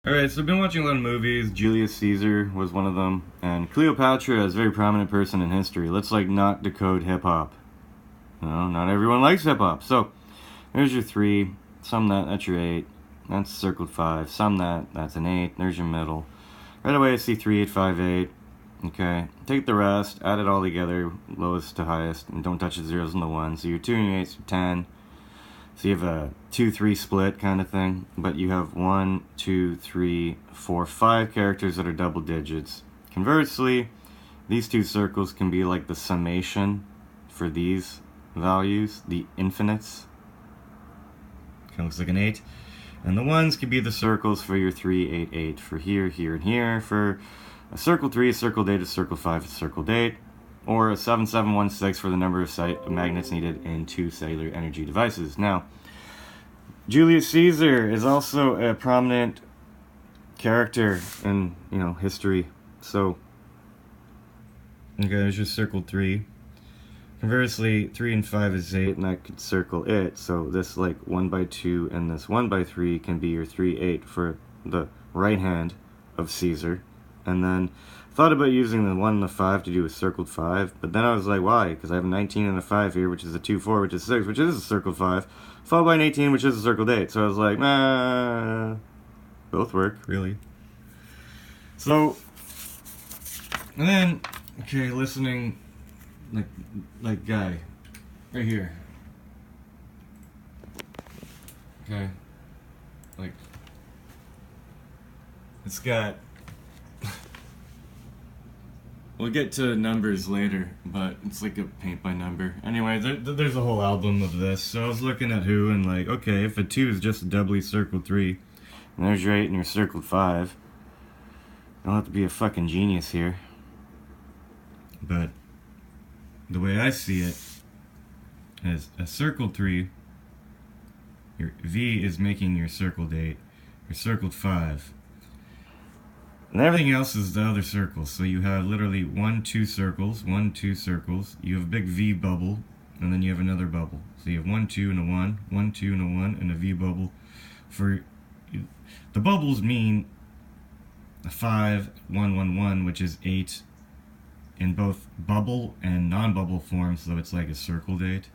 Alright, so I've been watching a lot of movies. Julius Caesar was one of them. And Cleopatra is a very prominent person in history. Let's, not decode hip-hop. Not everyone likes hip-hop. So, there's your 3. Sum that, that's your 8. That's circled 5. Sum that, that's an 8. There's your middle. Right away, I see 3, 8, 5, 8. Okay, take the rest, add it all together, lowest to highest, and don't touch the zeros and the 1. So your 2 and your 8's 10. So you have a 2-3 split kind of thing, but you have 1, 2, 3, 4, 5 characters that are double digits. Conversely, these 2 circles can be like the summation for these values, the infinites. Kind of looks like an 8. And the 1s can be the circles for your 3, 8, 8 for here, here, and here. For a circle 3, a circle 8, a circle 5, a circle 8. Or a 7716 for the number of magnets needed in 2 cellular energy devices. Now, Julius Caesar is also a prominent character in, history. So, okay, there's your circle 3. Conversely, 3 and 5 is 8, and I could circle it. So this 1 by 2 and this 1 by 3 can be your 3, 8 for the right hand of Caesar. And then thought about using the 1 and the 5 to do a circled 5, but then I was like, why? Because I have a 19 and a 5 here, which is a 2, 4, which is 6, which is a circled 5, followed by an 18, which is a circled 8. So I was like, both work, really. So, and then, okay, listening, like guy, right here. Okay, it's got, we'll get to numbers later, but it's like a paint by number. Anyway, there's a whole album of this. So I was looking at who and okay, if a 2 is just a doubly circled 3, and there's your 8 and your circled 5, I don't have to be a fucking genius here. But the way I see it is a circled 3, your V is making your circled 8, your circled 5. And everything else is the other circles. So you have literally 1, 2 circles, 1, 2 circles. You have a big V bubble, and then you have another bubble. So you have 1, 2, and a 1, 1, 2, and a 1, and a V bubble. For the bubbles mean a 5, 1, 1, 1, which is 8 in both bubble and non-bubble form. So it's like a circled 8.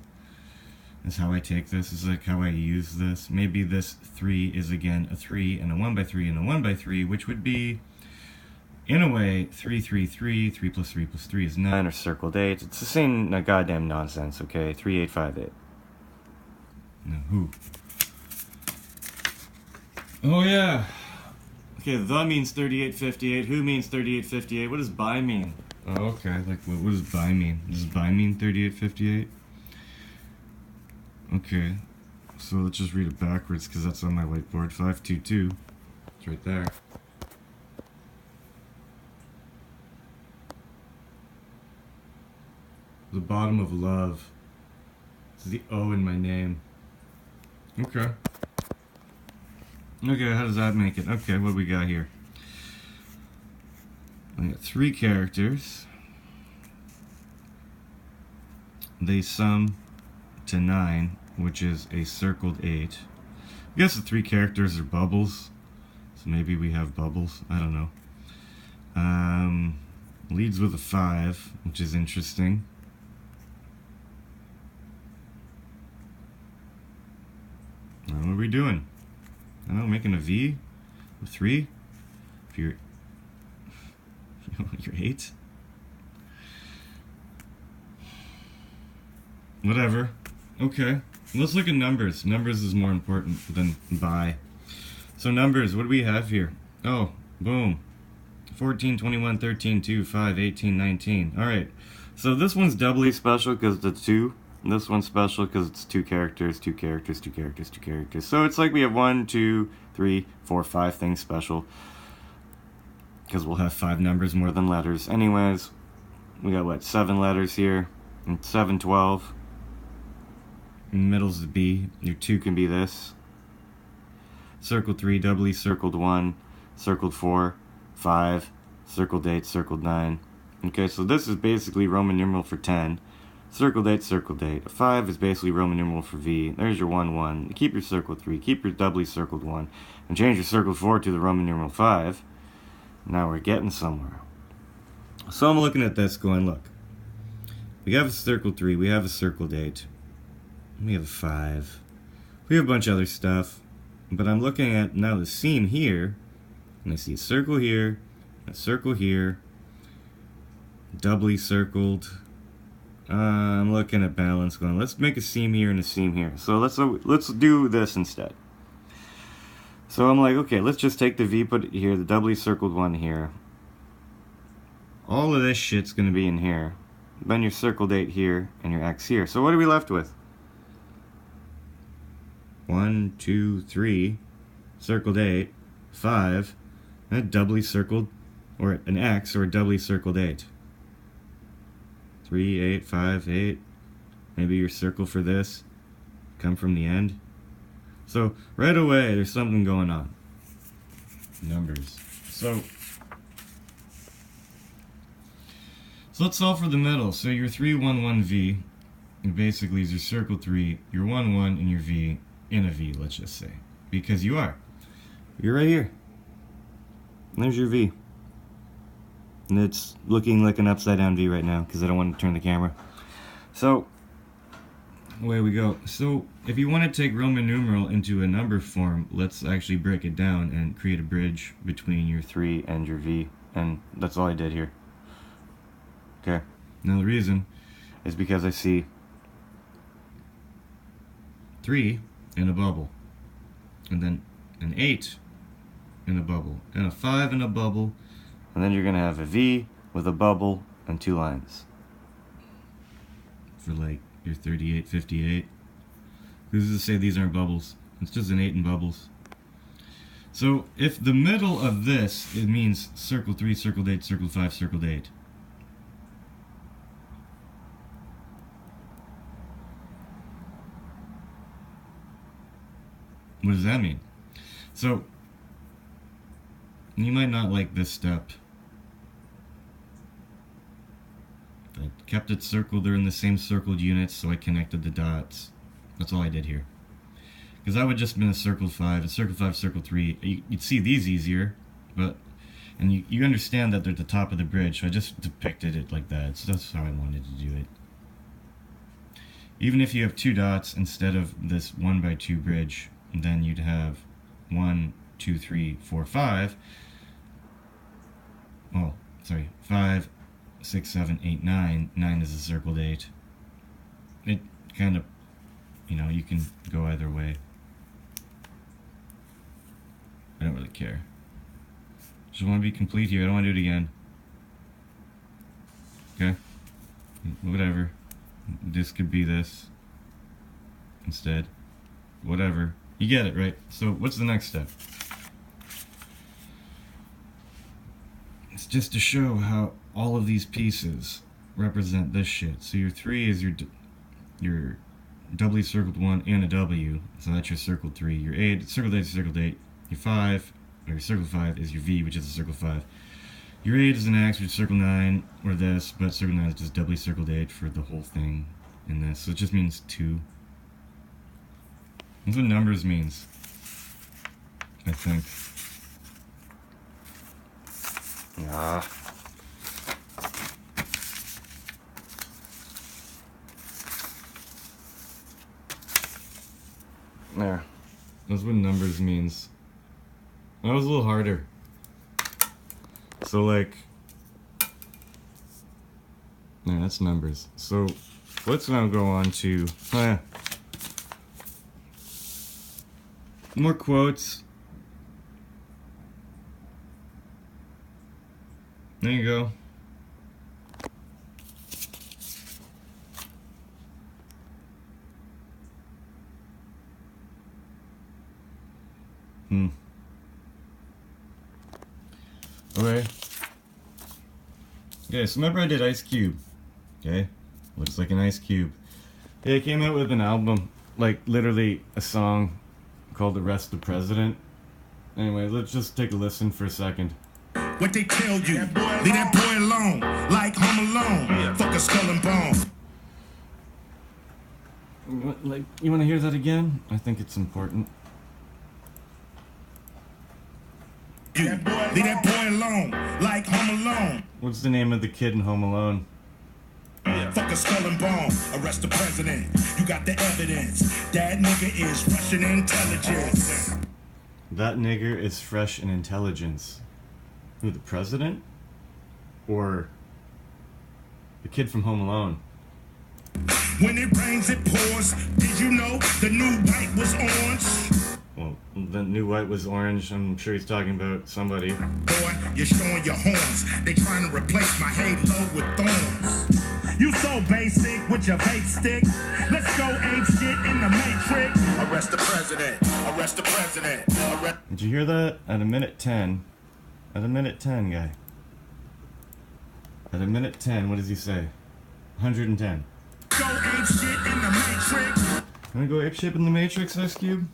That's how I take this. This is how I use this. Maybe this 3 is again a 3 and a 1 by 3 and a 1 by 3, which would be, in a way, 3, 3, 3, 3 plus 3 plus 3 is 9, or circled 8. It's the same goddamn nonsense, okay? 3, 8, 5, 8. Now, who? Oh, yeah. Okay, the means 38, 58. Who means 38, 58? What does by mean? Oh, okay. What does by mean? Does by mean 38, 58? Okay. So let's just read it backwards, because that's on my whiteboard. 522. It's right there. The bottom of love. This is the O in my name. Okay. Okay, how does that make it? Okay, what do we got here? I got 3 characters. They sum to 9, which is a circled 8. I guess the 3 characters are bubbles. So maybe we have bubbles. I don't know. Leads with a 5, which is interesting. What are we doing? I don't know, making a V with 3? If you're 8? Whatever. Okay. Let's look at numbers. Numbers is more important than by. So numbers, what do we have here? Oh, boom. 14, 21, 13, 2, 5, 18, 19. Alright. So this one's doubly special because it's 2. This one's special because it's 2 characters, 2 characters, 2 characters, 2 characters. So it's like we have 1, 2, 3, 4, 5 things special. Because we'll have 5 numbers more than letters. Anyways, we got what, 7 letters here. And 7, 12. In the middle's the B. Your 2 can be this. Circled 3, doubly circled 1, circled 4, 5, circled 8, circled 9. Okay, so this is basically Roman numeral for 10. Circle date, circle date. A 5 is basically Roman numeral for V. There's your 1, 1. Keep your circle 3. Keep your doubly circled 1. And change your circle 4 to the Roman numeral 5. Now we're getting somewhere. So I'm looking at this going, look. We have a circle 3. We have a circle date. We have a 5. We have a bunch of other stuff. But I'm looking at now the seam here. And I see a circle here. A circle here. Doubly circled. I'm looking at balance going, let's make a seam here and a seam here. So let's do this instead. So I'm like, okay, let's just take the V, put it here, the doubly circled one here. All of this shit's going to be in here. Then your circle date here and your X here. So what are we left with? 1, 2, 3, circle date, 5, and a doubly circled, or an X, or a doubly circled 8. 3, 8, 5, 8. Maybe your circle for this come from the end. So right away there's something going on. Numbers. So let's solve for the middle. So your 3, 1, 1 V basically is your circle 3, your 1, 1, and your V in a V, let's just say. Because you're right here. And there's your V. And it's looking like an upside down V right now because I don't want to turn the camera. So away we go. So if you want to take Roman numeral into a number form, let's actually break it down and create a bridge between your 3 and your V. And that's all I did here. Okay. Now the reason is because I see 3 in a bubble, and then an 8 in a bubble, and a 5 in a bubble, and then you're going to have a V with a bubble and 2 lines. For like your 38, 58. Who's to say these aren't bubbles? It's just an 8 in bubbles. So if the middle of this, it means circle 3, circle 8, circle 5, circle 8. What does that mean? So you might not like this step. I kept it circled, they're in the same circled units, so I connected the dots. That's all I did here. Because that would just been a circle 5, circle 3. You'd see these easier, but, and you understand that they're at the top of the bridge, so I just depicted it like that. So that's how I wanted to do it. Even if you have 2 dots instead of this 1 by 2 bridge, then you'd have 1, 2, 3, 4, 5. Oh, sorry, 5, 6, 7, 8, 9. 9 is a circled 8. It kind of, you can go either way. I don't really care. Just want to be complete here. I don't want to do it again. Okay? Whatever. This could be this instead. Whatever. You get it, right? So what's the next step? It's just to show how all of these pieces represent this shit. So your 3 is your doubly circled 1 and a W, so that's your circled 3. Your 8, circled 8 is circled 8. Your 5, or your circle 5 is your V, which is a circle 5. Your 8 is an X, which is circle 9, or this, but circle 9 is just doubly circled 8 for the whole thing in this. So it just means 2. That's what numbers means, I think. There. That's what numbers means. That was a little harder. So like, yeah, that's numbers. So let's now go on to more quotes. There you go. Okay. Okay, so remember I did Ice Cube. Okay? Looks like an ice cube. Yeah, I came out with an album, like literally a song called Arrest the President. Anyway, let's just take a listen for a second. What they tell you, leave that boy alone, like Home Alone, fuck a skull and bone. You want to hear that again? I think it's important. Leave that boy alone, like Home Alone. What's the name of the kid in Home Alone? Fuck a skull and bone, arrest the president. You got the evidence. That nigga is Russian intelligence. That nigger is fresh in intelligence. Who, the president? Or the kid from Home Alone? When it rains, it pours. Did you know the new white was orange? Well, the new white was orange. I'm sure he's talking about somebody. Boy, you're showing your horns. They trying to replace my halo with thorns. You so basic with your vape stick. Let's go ape shit in the Matrix. Arrest the president. Arrest the president. Did you hear that? At a minute 10. At a minute 10, guy. At a minute 10, what does he say? 110. Go ape shit in the Matrix. Wanna go ape shit in the Matrix, Ice Cube?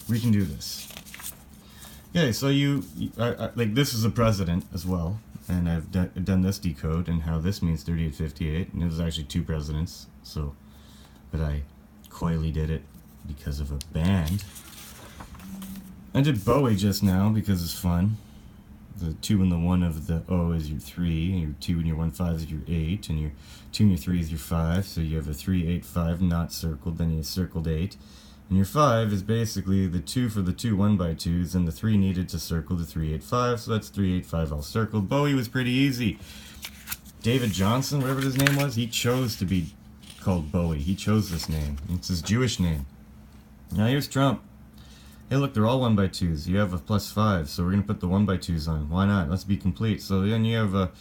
We can do this. Okay, so like this is a president as well, and I've done this decode and how this means 3858, and it was actually two presidents. So, but I coyly did it because of a band. I did Bowie just now because it's fun. The 2 and the 1 of the O is your 3, and your 2 and your 1 5 is your 8, and your 2 and your 3 is your 5. So you have a 3 8 5 not circled, then you circled 8. And your 5 is basically the 2 for the 2 1x2s, and the 3 needed to circle the 3 8 5, so that's 3 8 5 all circled. Bowie was pretty easy. David Johnson, whatever his name was, he chose to be called Bowie. He chose this name. It's his Jewish name. Now here's Trump. Hey look, they're all 1x2s. You have a +5, so we're going to put the 1x2s on. Why not? Let's be complete. So then you have a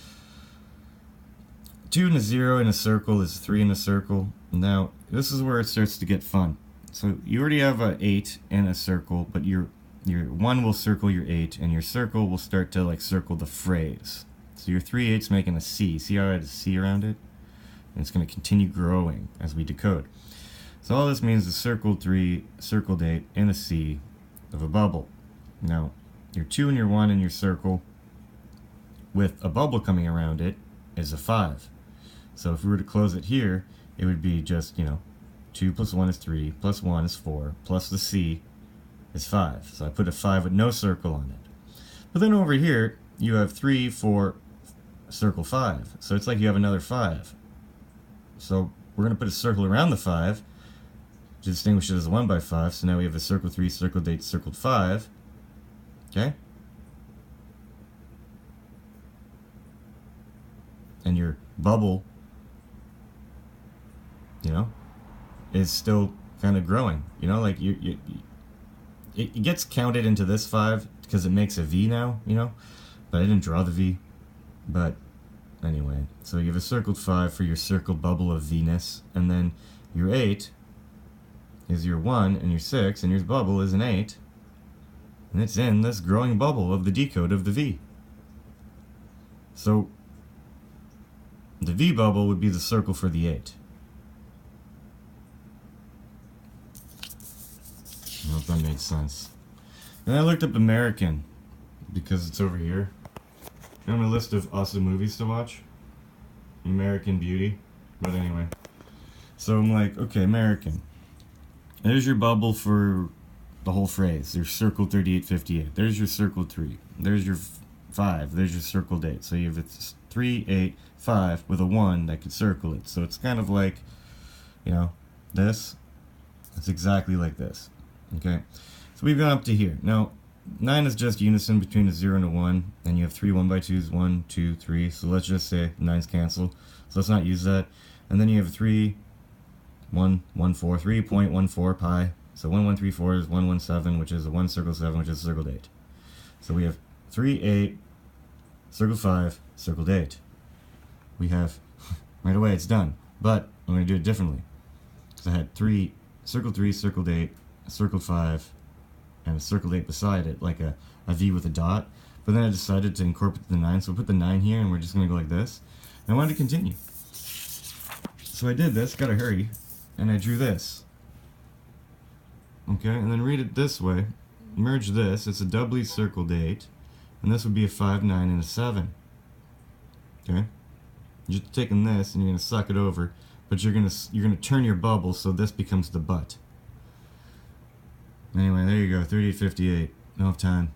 2 and a 0 in a circle is 3 in a circle. Now, this is where it starts to get fun. So you already have a 8 in a circle, but your 1 will circle your 8, and your circle will start to like circle the phrase. So your 3 8's making a C. See how I had a C around it? And it's going to continue growing as we decode. So all this means is circled 3, circled 8, and a C of a bubble. Now, your 2 and your 1 in your circle with a bubble coming around it is a 5. So if we were to close it here, it would be just, 2 plus 1 is 3, plus 1 is 4, plus the C is 5. So I put a 5 with no circle on it. But then over here, you have 3, 4, circle 5. So it's like you have another 5. So we're going to put a circle around the 5 to distinguish it as a 1x5. So now we have a circle 3, circled 8, circled 5. Okay? And your bubble, is still kind of growing. Like it gets counted into this 5 because it makes a V now, But I didn't draw the V. But anyway, so you have a circled 5 for your circled bubble of Venus, and then your 8 is your 1, and your 6, and your bubble is an 8, and it's in this growing bubble of the decode of the V. So the V bubble would be the circle for the 8. I don't know if that made sense. And I looked up American, because it's over here. On my list of awesome movies to watch. American Beauty. But anyway. So I'm like, okay, American. There's your bubble for the whole phrase. There's circle 3858. There's your circle 3. There's your 5. There's your circled 8. So you have 3, 8, 5 with a 1 that could circle it. So it's kind of like, this. It's exactly like this. Okay? So we've gone up to here. Now, 9 is just unison between a 0 and a 1. And you have 3 1x2s. 1, 2, 3. So let's just say 9's cancel. So let's not use that. And then you have 3, 1, 1, 4, 3.14 pi. So 1, 1, 3, 4 is 1, 1, 7, which is a 1 circle 7, which is circled 8. So we have 3, 8, circled 5, circled 8. We have, right away it's done. But I'm going to do it differently. Because I had 3, circled 3, circled 8, circled 5, and a circled 8 beside it, like a V with a dot. But then I decided to incorporate the 9, so we'll put the 9 here, and we're just going to go like this. And I wanted to continue. So I did this, gotta hurry, and I drew this. Okay, and then read it this way. Merge this, it's a doubly circled 8, and this would be a 5, 9, and a 7. Okay? You're just taking this, and you're going to suck it over but you're gonna turn your bubble so this becomes the butt. Anyway, there you go, 30:58. No time.